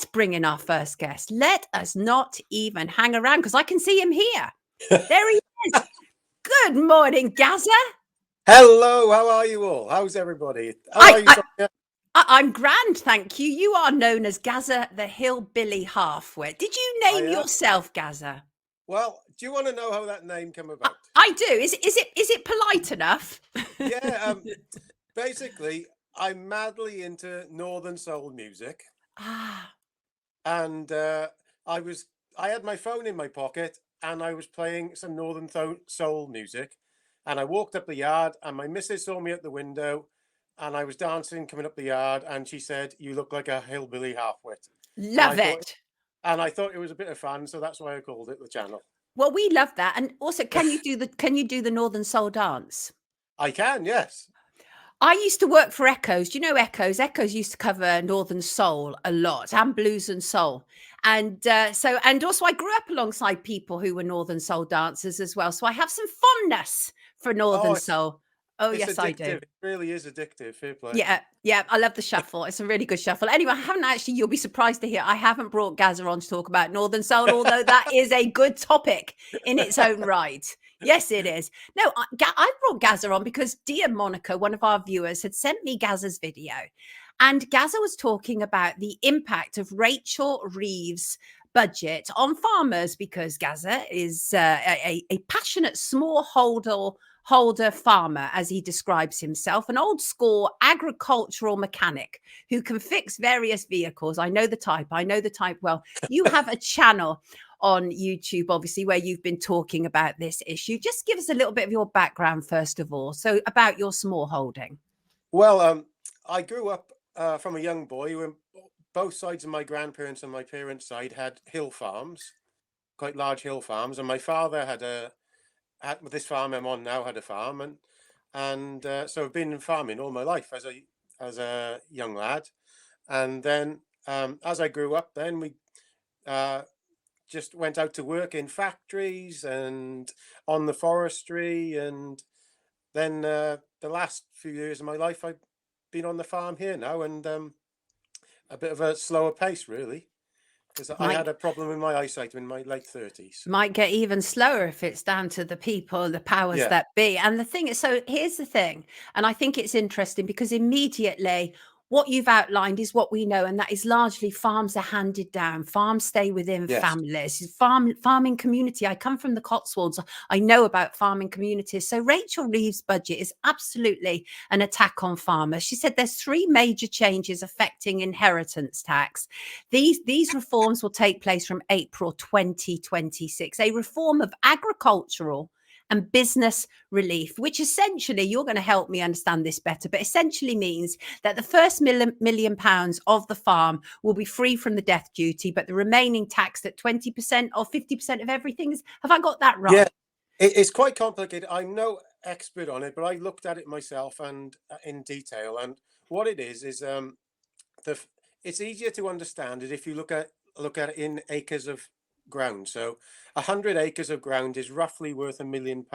let's bring in our first guest. Let us not even hang around because I can see him here. There he is. Good morning, Gazza. Hello, how are you all? How's everybody? How are you, Sonia? I'm grand, thank you. You are known as Gazza the Hillbilly Halfwit. Did you name yourself Gazza? Well, do you want to know how that name came about? I do. Is it polite enough? Yeah, basically, I'm madly into Northern Soul music, Ah, and I had my phone in my pocket, and I was playing some Northern Soul music, and I walked up the yard, and my missus saw me at the window, and I was dancing coming up the yard, and she said, "You look like a hillbilly halfwit." love it. And I thought it was a bit of fun, so that's why I called it the channel. Well, we love that. And also, can you do the Northern Soul dance? I can, yes. I used to work for Echoes. Do you know Echoes? Echoes used to cover Northern Soul a lot, and blues and soul. And and also I grew up alongside people who were Northern Soul dancers as well. So I have some fondness for Northern Soul. Oh, It's yes, I do. addictive. It really is addictive. Fair play. Yeah, I love the shuffle. It's a really good shuffle. Anyway, I haven't actually, you'll be surprised to hear, I haven't brought Gazza on to talk about Northern Soul, although that is a good topic in its own right. Yes, it is. No, I brought Gazza on because dear Monica, one of our viewers, had sent me Gazza's video. And Gazza was talking about the impact of Rachel Reeves' budget on farmers because Gazza is a passionate smallholder farmer, as he describes himself, an old school agricultural mechanic who can fix various vehicles. I know the type well. You have a channel on YouTube, obviously, where you've been talking about this issue. Just give us a little bit of your background, first of all. So about your small holding. Well, I grew up from a young boy when both sides of my grandparents and my parents' side had hill farms, quite large hill farms. And my father had this farm I'm on now had a farm. And so I've been farming all my life as a young lad. And then as I grew up, then we just went out to work in factories and on the forestry. And then the last few years of my life, I've been on the farm here now, and a bit of a slower pace, really, because I had a problem with my eyesight in my late 30s. Might get even slower if it's down to the people, the powers that be. And the thing is, so here's the thing, and I think it's interesting because immediately what you've outlined is what we know, and that is largely farms are handed down, farms stay within families, farming community. I come from the Cotswolds. I know about farming communities. So Rachel Reeves' budget is absolutely an attack on farmers. She said there's three major changes affecting inheritance tax. These reforms will take place from April 2026. A reform of agricultural and business relief, which essentially, you're going to help me understand this better, but essentially means that the first £1 million of the farm will be free from the death duty, but the remaining taxed at 20% or 50% of everything. Have I got that right? Yeah, it's quite complicated. I'm no expert on it, but I looked at it myself and in detail. And what it is it's easier to understand it if you look at it in acres of ground. So 100 acres of ground is roughly worth £1 million.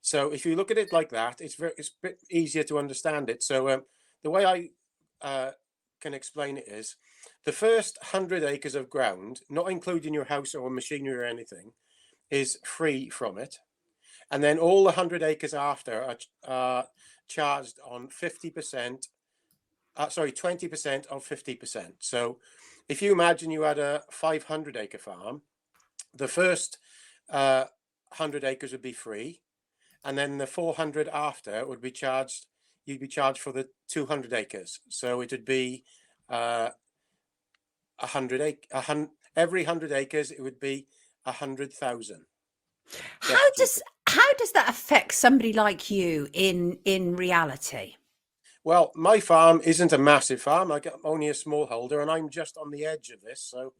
So if you look at it like that, it's a bit easier to understand it. So the way I can explain it is the first 100 acres of ground, not including your house or machinery or anything, is free from it. And then all the 100 acres after are charged on 50%. 20% of 50%. So if you imagine you had a 500 acre farm, the first 100 acres would be free, and then the 400 after would be charged. You'd be charged for the 200 acres. So it would be 100 every 100 acres. It would be 100,000. How does that affect somebody like you in reality? Well, my farm isn't a massive farm. I'm only a small holder, and I'm just on the edge of this, so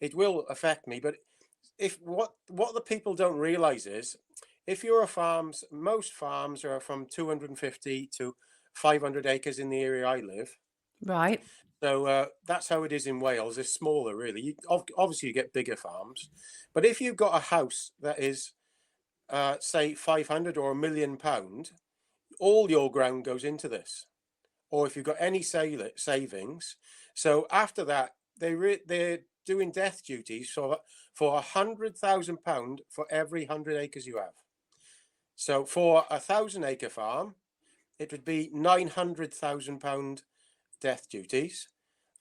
it will affect me. But if what the people don't realize is, if you're most farms are from 250 to 500 acres in the area I live. Right. So that's how it is in Wales. It's smaller, really. Obviously, you get bigger farms, but if you've got a house that is, say, 500 or £1 million, all your ground goes into this. Or if you've got any savings. So after that, they're doing death duties for £100,000 for every 100 acres you have. So for a 1,000-acre farm, it would be £900,000 death duties,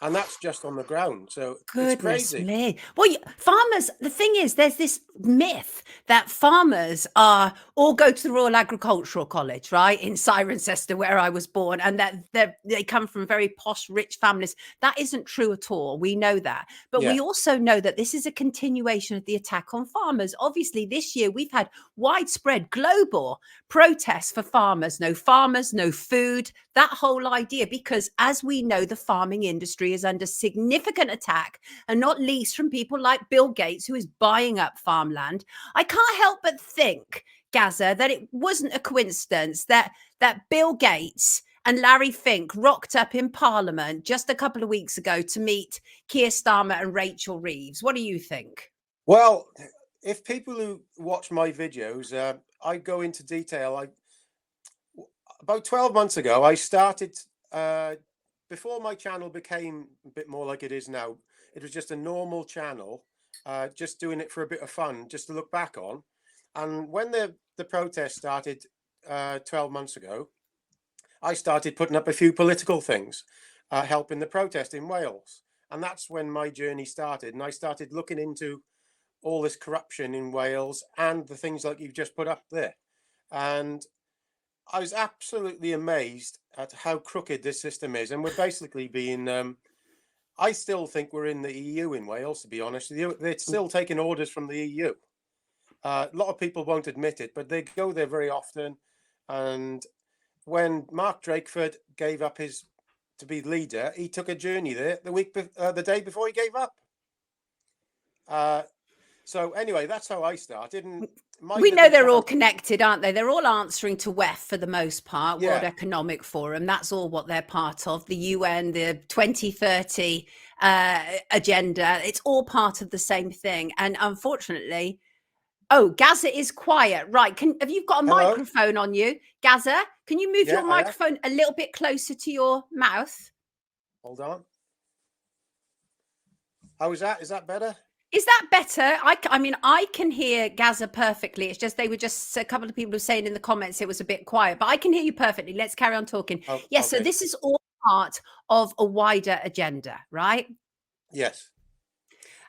and that's just on the ground. So it's Goodness crazy. me. Well, farmers, the thing is, there's this myth that farmers are all go to the Royal Agricultural College, right, in Cirencester, where I was born, and that they come from very posh, rich families. That isn't true at all. We know that. But Yeah. we also know that this is a continuation of the attack on farmers. Obviously, this year we've had widespread global protests for farmers, no food, that whole idea, because as we know, the farming industry is under significant attack, and not least from people like Bill Gates, who is buying up farmland. I can't help but think, Gaza, that it wasn't a coincidence that Bill Gates and Larry Fink rocked up in Parliament just a couple of weeks ago to meet Keir Starmer and Rachel Reeves. What do you think? Well, if people who watch my videos, I go into detail. About 12 months ago, I started, before my channel became a bit more like it is now, it was just a normal channel, just doing it for a bit of fun, just to look back on. And when the protest started 12 months ago, I started putting up a few political things, helping the protest in Wales. And that's when my journey started. And I started looking into all this corruption in Wales and the things like you've just put up there. And I was absolutely amazed at how crooked this system is. And we're basically being, I still think we're in the EU in Wales, to be honest with you. They're still taking orders from the EU. A lot of people won't admit it, but they go there very often. And when Mark Drakeford gave up to be leader, he took a journey there the day before he gave up. So anyway, that's how I started. And we know they're all connected, aren't they? They're all answering to WEF for the most part, Yeah. World Economic Forum. That's all what they're part of. The UN, the 2030 agenda. It's all part of the same thing. And unfortunately, Gaza is quiet. Right. Have you got a microphone on you? Gaza, can you move your microphone a little bit closer to your mouth? Hold on. How is that? Is that better? Is that better? I mean, I can hear Gaza perfectly. It's just a couple of people were saying in the comments it was a bit quiet, but I can hear you perfectly. Let's carry on talking. Yes, okay. So this is all part of a wider agenda, right? Yes.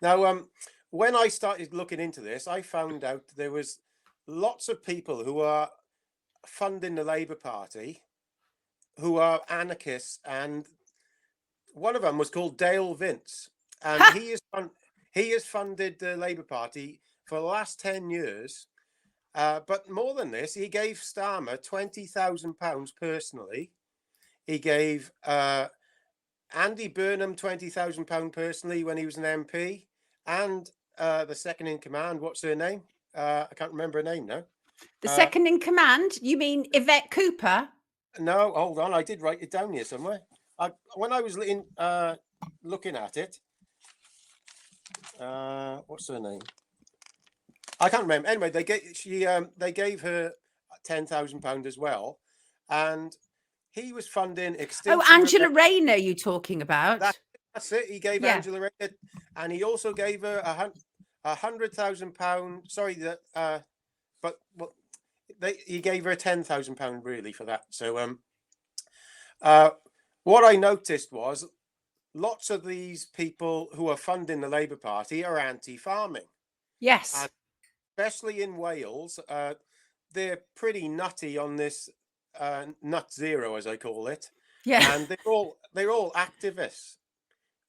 Now, when I started looking into this, I found out there was lots of people who are funding the Labour Party who are anarchists, and one of them was called Dale Vince, and he has funded the Labour Party for the last 10 years. But more than this, he gave Starmer £20,000 personally. He gave Andy Burnham £20,000 personally when he was an MP. And the second in command, what's her name? I can't remember her name now. The second in command? You mean Yvette Cooper? No, hold on. I did write it down here somewhere. When I was looking at it, what's her name? I can't remember. Anyway, they gave her £10,000 as well, and he was funding extinction. Oh, Angela Rayner, you talking about? That's it. He gave Angela Rayner, and he also gave her £100,000. Sorry, he gave her £10,000 really for that. So, what I noticed was lots of these people who are funding the Labour Party are anti-farming. Yes. And especially in Wales, they're pretty nutty on this nut zero, as I call it. Yeah. And they're all activists.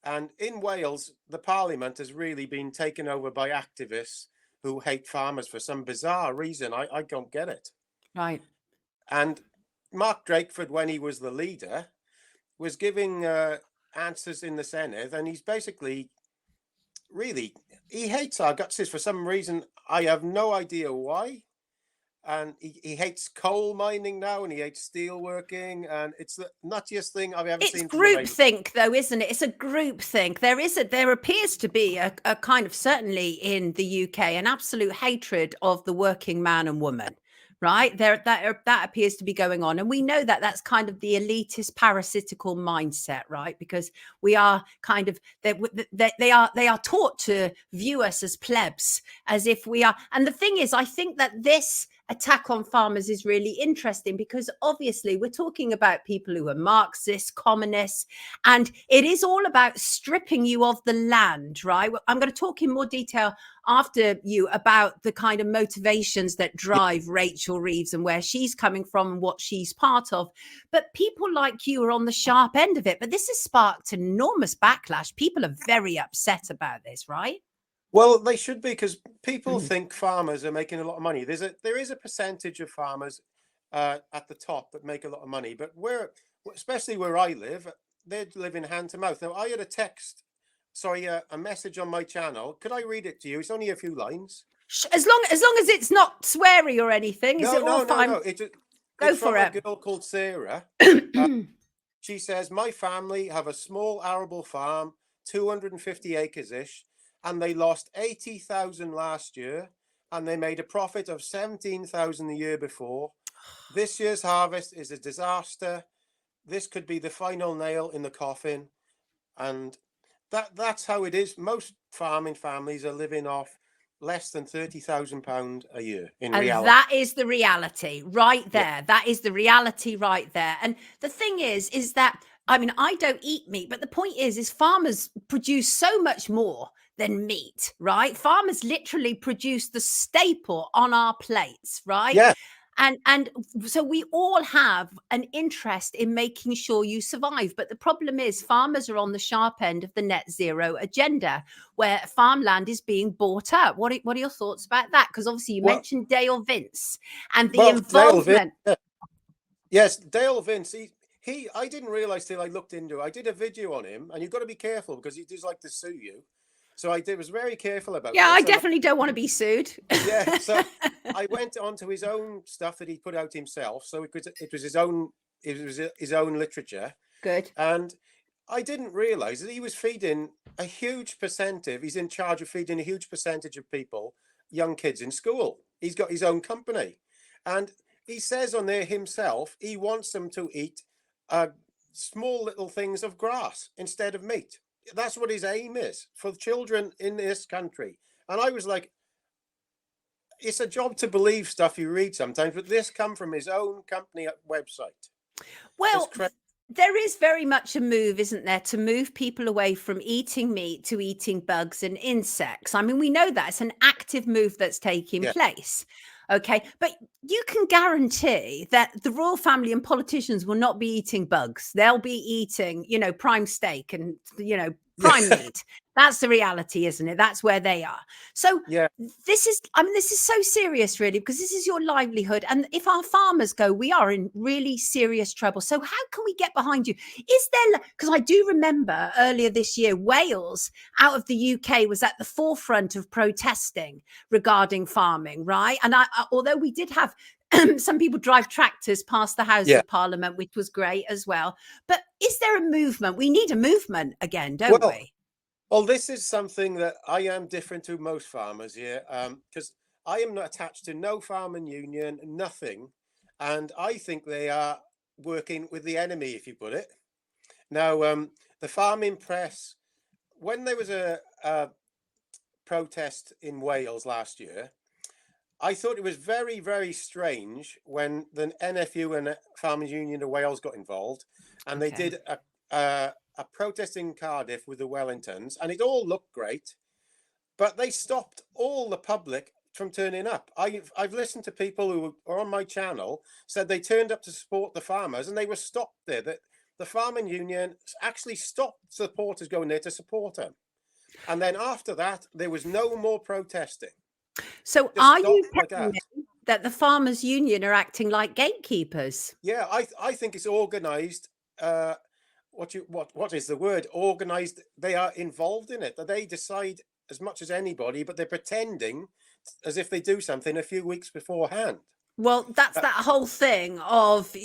And in Wales, the Parliament has really been taken over by activists who hate farmers for some bizarre reason. I don't get it. Right. And Mark Drakeford, when he was the leader, was giving answers in the Senate, and he's basically he hates our guts for some reason. I have no idea why. And he hates coal mining now, and he hates steel working, and it's the nuttiest thing I've ever seen. It's groupthink, though, isn't it? It's a groupthink. There appears to be a kind of, certainly in the UK, an absolute hatred of the working man and woman, right? That appears to be going on, and we know that that's kind of the elitist parasitical mindset, right? Because we are kind of they are taught to view us as plebs, as if we are. And the thing is, I think that this attack on farmers is really interesting because obviously we're talking about people who are Marxists, communists, and it is all about stripping you of the land, right? I'm going to talk in more detail after you about the kind of motivations that drive Rachel Reeves and where she's coming from and what she's part of. But people like you are on the sharp end of it. But this has sparked enormous backlash. People are very upset about this, right? Well, they should be, because people think farmers are making a lot of money. There is a percentage of farmers at the top that make a lot of money, but especially where I live, they live in hand to mouth. Now, I had a message on my channel. Could I read it to you? It's only a few lines. As long as it's not sweary or anything, is it all fine? No. It's from a girl called Sarah. She says, my family have a small arable farm, 250 acres-ish, and they lost 80,000 last year, and they made a profit of 17,000 the year before. This year's harvest is a disaster. This could be the final nail in the coffin. And that's how it is. Most farming families are living off less than £30,000 a year in reality. That is the reality right there. Yeah. That is the reality right there. And the thing is that, I mean, I don't eat meat, but the point is farmers produce so much more than meat, right? Farmers literally produce the staple on our plates, right? Yeah. And so we all have an interest in making sure you survive. But the problem is farmers are on the sharp end of the net zero agenda, where farmland is being bought up. What are your thoughts about that? Because obviously you mentioned Dale Vince and the involvement. Yes, Dale Vince. I didn't realize till I looked into it. I did a video on him, and you've got to be careful because he does like to sue you. So I was very careful about this. I definitely don't want to be sued. Yeah, so I went on to his own stuff that he put out himself. So it was his own literature. Good. And I didn't realize that he was feeding a huge percentage. He's in charge of feeding a huge percentage of people, young kids in school. He's got his own company. And he says on there himself, he wants them to eat small little things of grass instead of meat. That's what his aim is for children in this country. And I was like, it's a job to believe stuff you read sometimes, but this come from his own company website. Well, there is very much a move, isn't there, to move people away from eating meat to eating bugs and insects. I mean, we know that it's an active move that's taking place. Okay, but you can guarantee that the royal family and politicians will not be eating bugs. They'll be eating, prime steak and, prime meat. That's the reality, isn't it? That's where they are. So this is so serious, really, because this is your livelihood. And if our farmers go, we are in really serious trouble. So how can we get behind you? Is there, because I do remember earlier this year, Wales out of the UK was at the forefront of protesting regarding farming, right? And although we did have some people drive tractors past the House of Parliament, which was great as well. But is there a movement? We need a movement again, don't we? Well, this is something that I am different to most farmers here, because I am not attached to no farming union, nothing. And I think they are working with the enemy, if you put it. Now, the farming press, when there was a protest in Wales last year, I thought it was very, very strange when the NFU and Farmers Union of Wales got involved, and they did a protest in Cardiff with the Wellingtons, and it all looked great, but they stopped all the public from turning up. I've listened to people who are on my channel said they turned up to support the farmers, and they were stopped there. That the Farming Union actually stopped supporters going there to support them, and then after that there was no more protesting. So are you telling me that the Farmers Union are acting like gatekeepers? Yeah, I think it's organised. What is the word? Organised. They are involved in it. That they decide as much as anybody, but they're pretending as if they do something a few weeks beforehand. Well, that's that whole thing of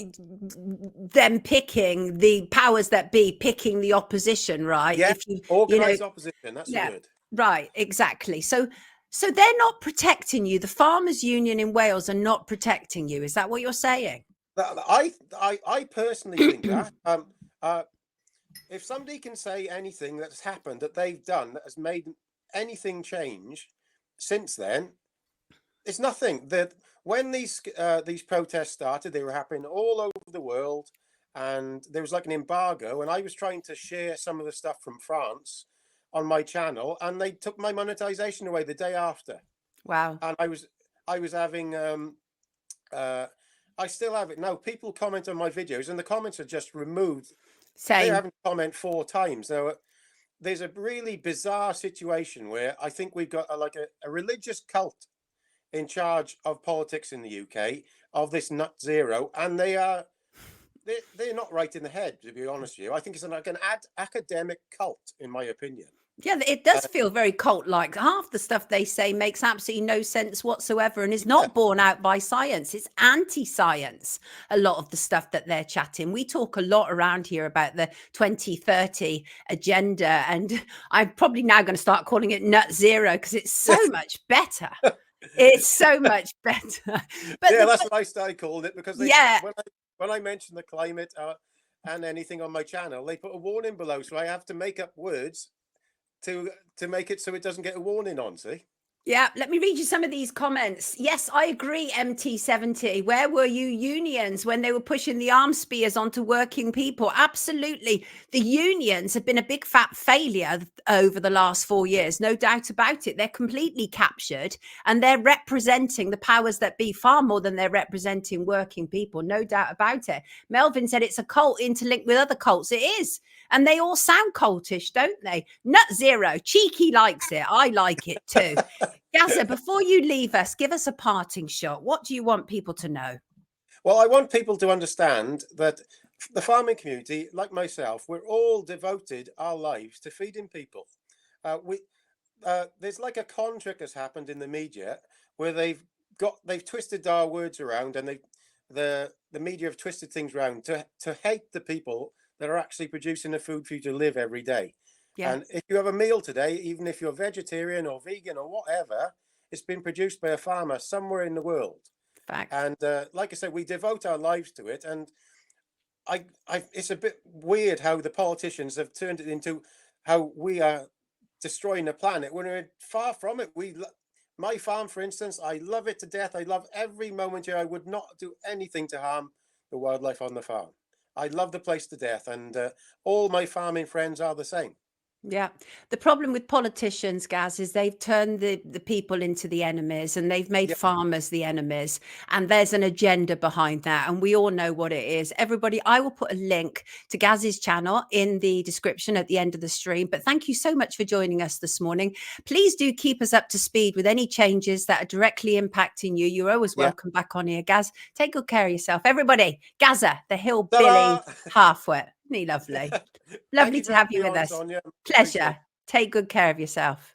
them picking the powers that be, picking the opposition, right? Yeah, organised opposition. That's the word. Right, exactly. So So they're not protecting you. The Farmers Union in Wales are not protecting you. Is that what you're saying? I personally think that if somebody can say anything that's happened that they've done that has made anything change since then, it's nothing. That when these protests started, they were happening all over the world, and there was like an embargo. And I was trying to share some of the stuff from France on my channel, and they took my monetization away the day after. Wow. And I was having I still have it now. People comment on my videos, and the comments are just removed. They're Same. having to comment 4 times now. There's a really bizarre situation where I think we've got a religious cult in charge of politics in the UK, of this nut zero, and they're not right in the head, to be honest with you. I think it's like an academic cult, in my opinion. Yeah, it does feel very cult-like. Half the stuff they say makes absolutely no sense whatsoever and is not borne out by science. It's anti-science, a lot of the stuff that they're chatting. We talk a lot around here about the 2030 agenda, and I'm probably now going to start calling it nut zero because it's so much better. It's so much better. But yeah, that's what I started calling it, because when I mention the climate and anything on my channel, they put a warning below, so I have to make up words to make it so it doesn't get a warning on, see? Yeah, let me read you some of these comments. Yes, I agree, MT70. Where were you unions when they were pushing the arms spears onto working people? Absolutely. The unions have been a big fat failure over the last 4 years, no doubt about it. They're completely captured, and they're representing the powers that be far more than they're representing working people, no doubt about it. Melvin said it's a cult interlinked with other cults. It is. And they all sound cultish, don't they? Nut zero. Cheeky likes it. I like it too. Gazza, before you leave us, give us a parting shot. What do you want people to know? Well, I want people to understand that the farming community, like myself, we're all devoted our lives to feeding people. There's like a contract has happened in the media where they've twisted our words around, and the media have twisted things around to hate the people that are actually producing the food for you to live every day. Yeah. And if you have a meal today, even if you're vegetarian or vegan or whatever, it's been produced by a farmer somewhere in the world. Fact. And like I said, we devote our lives to it. And it's a bit weird how the politicians have turned it into how we are destroying the planet when we're far from it. My farm, for instance, I love it to death. I love every moment here. I would not do anything to harm the wildlife on the farm. I love the place to death, and all my farming friends are the same. Yeah. The problem with politicians, Gaz, is they've turned the people into the enemies, and they've made farmers the enemies. And there's an agenda behind that. And we all know what it is. Everybody, I will put a link to Gaz's channel in the description at the end of the stream. But thank you so much for joining us this morning. Please do keep us up to speed with any changes that are directly impacting you. You're always welcome back on here, Gaz. Take good care of yourself. Everybody, Gazza, the hillbilly halfwit. Isn't he lovely? Lovely to have you with us. Sonia. Pleasure. Take good care of yourself.